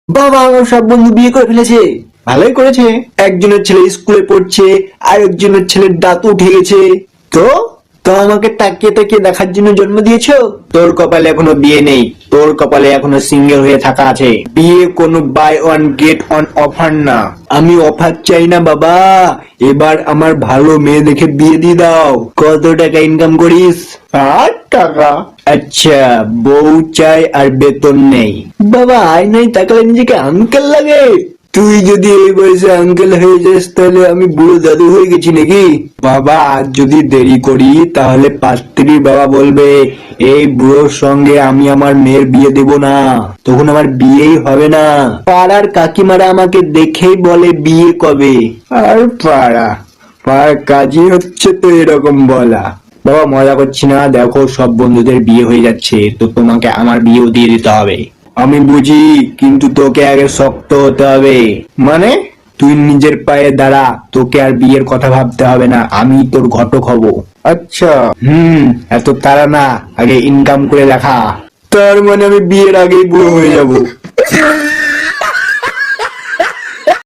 বাবা, আমার সব বন্ধু বিয়ে করে ফেলেছে। ভালোই করেছে। একজনের ছেলে স্কুলে পড়ছে, আর একজনের ছেলের দাঁত উঠে গেছে। তো তো আমাকে তাকিয়ে তাকিয়ে দেখার জন্য জন্ম দিয়েছো? তোর কপালে এখনো বিয়ে নেই, তোর কপালে এখনো সিঙ্গেল হয়ে থাকা আছে। বিয়ে কোনো buy one get one offer না। আমি অফার চাই না বাবা, এবার আমার ভালো মেয়ে দেখে বিয়ে দিয়ে দাও। কত টাকা ইনকাম করিস? 8 টাকা। আচ্ছা, বউ চাই আর বেতন নেই। বাবা, আয়নায় তাকালে নিজেকে আঙ্কেল লাগে। তুই যদি এই বয়সে আঙ্কেল হয়ে যাস তাহলে আমি বুড়ো দাদু হয়ে গেছি নাকি? বাবা, আজ যদি দেরি করি তাহলে পাত্রীর বাবা বলবে এই বুড়োর সঙ্গে আমি আমার মেয়ের বিয়ে দেব না, তখন আমার বিয়েই হবে না। পাড়ার কাকিমারা আমাকে দেখেই বলে বিয়ে কবে। আর পাড়ার কাজই হচ্ছে তো এরকম বলা। বাবা, মজা করছি না, দেখো সব বন্ধুদের বিয়ে হয়ে যাচ্ছে, তো তোমাকে আমার বিয়েও দিয়ে দিতে হবে। আমি বুঝি, কিন্তু তোকে আগে শক্ত হতে হবে। মানে? তুই নিজের পায়ে দাঁড়া, তোকে আর বিয়ের কথা ভাবতে হবে না, আমি তোর ঘটক হব। আচ্ছা। এত তাড়া না, আগে ইনকাম করে দেখা। তার মানে আমি বিয়ের আগেই বুড়ো হয়ে যাব?